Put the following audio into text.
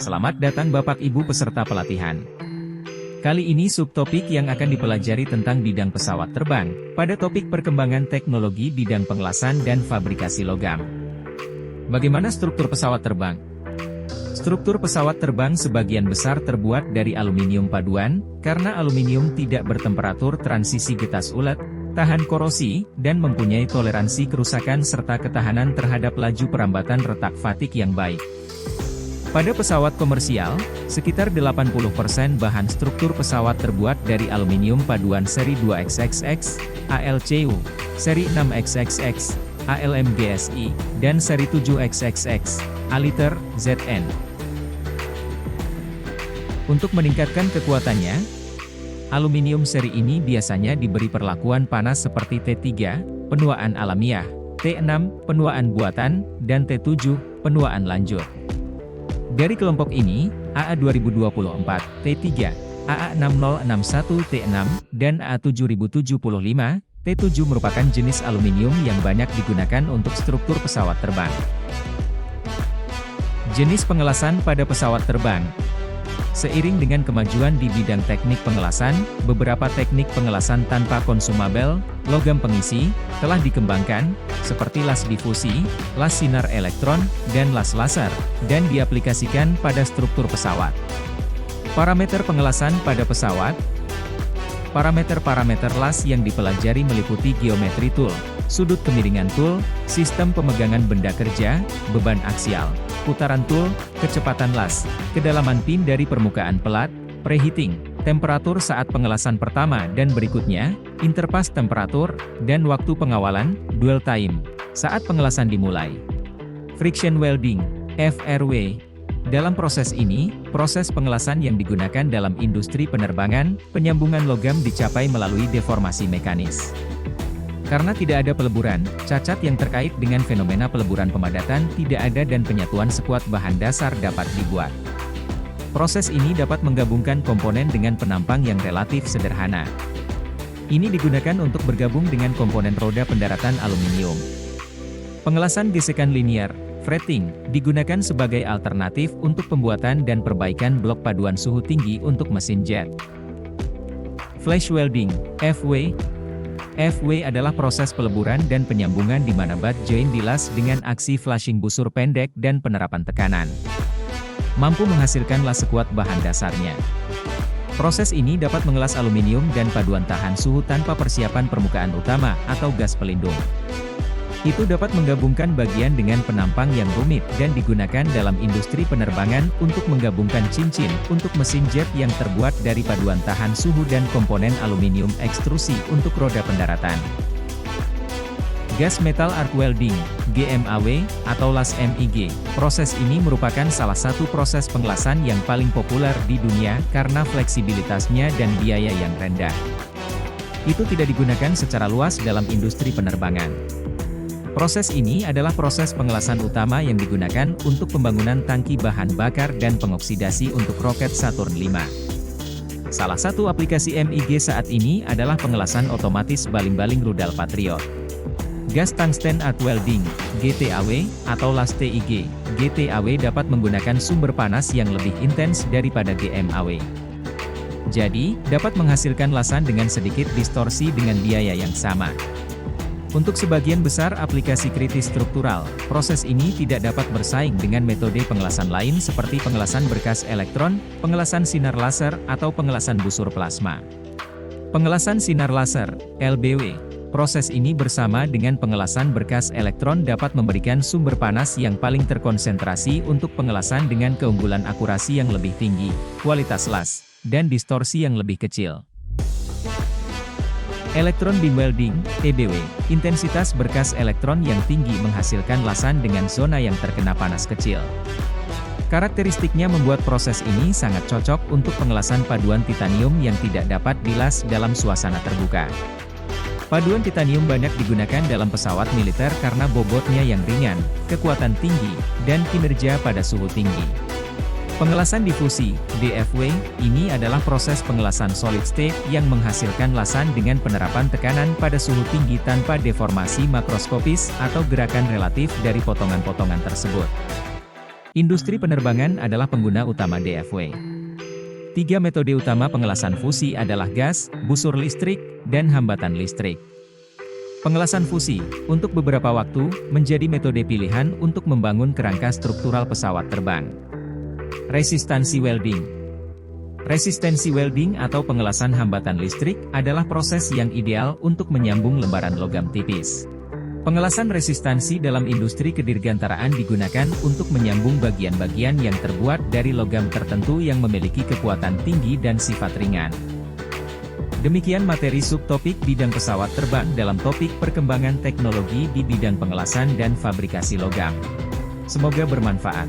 Selamat datang Bapak Ibu peserta pelatihan. Kali ini subtopik yang akan dipelajari tentang bidang pesawat terbang, pada topik perkembangan teknologi bidang pengelasan dan fabrikasi logam. Bagaimana struktur pesawat terbang? Struktur pesawat terbang sebagian besar terbuat dari aluminium paduan, karena aluminium tidak bertemperatur transisi getas ulet, tahan korosi, dan mempunyai toleransi kerusakan serta ketahanan terhadap laju perambatan retak fatik yang baik. Pada pesawat komersial, sekitar 80% bahan struktur pesawat terbuat dari aluminium paduan seri 2XXX, ALCU, seri 6XXX, ALMGSI, dan seri 7XXX, Aliter, ZN. Untuk meningkatkan kekuatannya, aluminium seri ini biasanya diberi perlakuan panas seperti T3, penuaan alamiah, T6, penuaan buatan, dan T7, penuaan lanjut. Dari kelompok ini, AA 2024, T3, AA 6061 T6, dan AA 7075, T7 merupakan jenis aluminium yang banyak digunakan untuk struktur pesawat terbang. Jenis pengelasan pada pesawat terbang. Seiring dengan kemajuan di bidang teknik pengelasan, beberapa teknik pengelasan tanpa konsumabel, logam pengisi, telah dikembangkan, seperti las difusi, las sinar elektron, dan las laser, dan diaplikasikan pada struktur pesawat. Parameter pengelasan pada pesawat. Parameter-parameter las yang dipelajari meliputi geometri tool, sudut kemiringan tool, sistem pemegangan benda kerja, beban aksial, putaran tool, kecepatan las, kedalaman pin dari permukaan pelat, preheating, temperatur saat pengelasan pertama dan berikutnya, interpas temperatur, dan waktu pengawalan, dwell time, saat pengelasan dimulai. Friction welding, FRW. Dalam proses ini, proses pengelasan yang digunakan dalam industri penerbangan, penyambungan logam dicapai melalui deformasi mekanis. Karena tidak ada peleburan, cacat yang terkait dengan fenomena peleburan pemadatan tidak ada dan penyatuan sekuat bahan dasar dapat dibuat. Proses ini dapat menggabungkan komponen dengan penampang yang relatif sederhana. Ini digunakan untuk bergabung dengan komponen roda pendaratan aluminium. Pengelasan gesekan linear, fretting, digunakan sebagai alternatif untuk pembuatan dan perbaikan blok paduan suhu tinggi untuk mesin jet. Flash welding, FW. FW adalah proses peleburan dan penyambungan di mana butt joint dilas dengan aksi flashing busur pendek dan penerapan tekanan. Mampu menghasilkan las sekuat bahan dasarnya. Proses ini dapat mengelas aluminium dan paduan tahan suhu tanpa persiapan permukaan utama atau gas pelindung. Itu dapat menggabungkan bagian dengan penampang yang rumit dan digunakan dalam industri penerbangan untuk menggabungkan cincin untuk mesin jet yang terbuat dari paduan tahan suhu dan komponen aluminium ekstrusi untuk roda pendaratan. Gas metal arc welding, GMAW, atau las MIG. Proses ini merupakan salah satu proses pengelasan yang paling populer di dunia karena fleksibilitasnya dan biaya yang rendah. Itu tidak digunakan secara luas dalam industri penerbangan. Proses ini adalah proses pengelasan utama yang digunakan untuk pembangunan tangki bahan bakar dan pengoksidasi untuk roket Saturn V. Salah satu aplikasi MIG saat ini adalah pengelasan otomatis baling-baling rudal Patriot. Gas tungsten arc welding, GTAW, atau las TIG. GTAW dapat menggunakan sumber panas yang lebih intens daripada GMAW. Jadi, dapat menghasilkan lasan dengan sedikit distorsi dengan biaya yang sama. Untuk sebagian besar aplikasi kritis struktural, proses ini tidak dapat bersaing dengan metode pengelasan lain seperti pengelasan berkas elektron, pengelasan sinar laser, atau pengelasan busur plasma. Pengelasan sinar laser, LBW. Proses ini bersama dengan pengelasan berkas elektron dapat memberikan sumber panas yang paling terkonsentrasi untuk pengelasan dengan keunggulan akurasi yang lebih tinggi, kualitas las, dan distorsi yang lebih kecil. Elektron beam welding, EBW, intensitas berkas elektron yang tinggi menghasilkan lasan dengan zona yang terkena panas kecil. Karakteristiknya membuat proses ini sangat cocok untuk pengelasan paduan titanium yang tidak dapat dilas dalam suasana terbuka. Paduan titanium banyak digunakan dalam pesawat militer karena bobotnya yang ringan, kekuatan tinggi, dan kinerja pada suhu tinggi. Pengelasan difusi, DFW, ini adalah proses pengelasan solid state yang menghasilkan lasan dengan penerapan tekanan pada suhu tinggi tanpa deformasi makroskopis atau gerakan relatif dari potongan-potongan tersebut. Industri penerbangan adalah pengguna utama DFW. 3 metode utama pengelasan fusi adalah gas, busur listrik, dan hambatan listrik. Pengelasan fusi, untuk beberapa waktu, menjadi metode pilihan untuk membangun kerangka struktural pesawat terbang. Resistansi welding. Resistensi welding atau pengelasan hambatan listrik adalah proses yang ideal untuk menyambung lembaran logam tipis. Pengelasan resistansi dalam industri kedirgantaraan digunakan untuk menyambung bagian-bagian yang terbuat dari logam tertentu yang memiliki kekuatan tinggi dan sifat ringan. Demikian materi subtopik bidang pesawat terbang dalam topik perkembangan teknologi di bidang pengelasan dan fabrikasi logam. Semoga bermanfaat.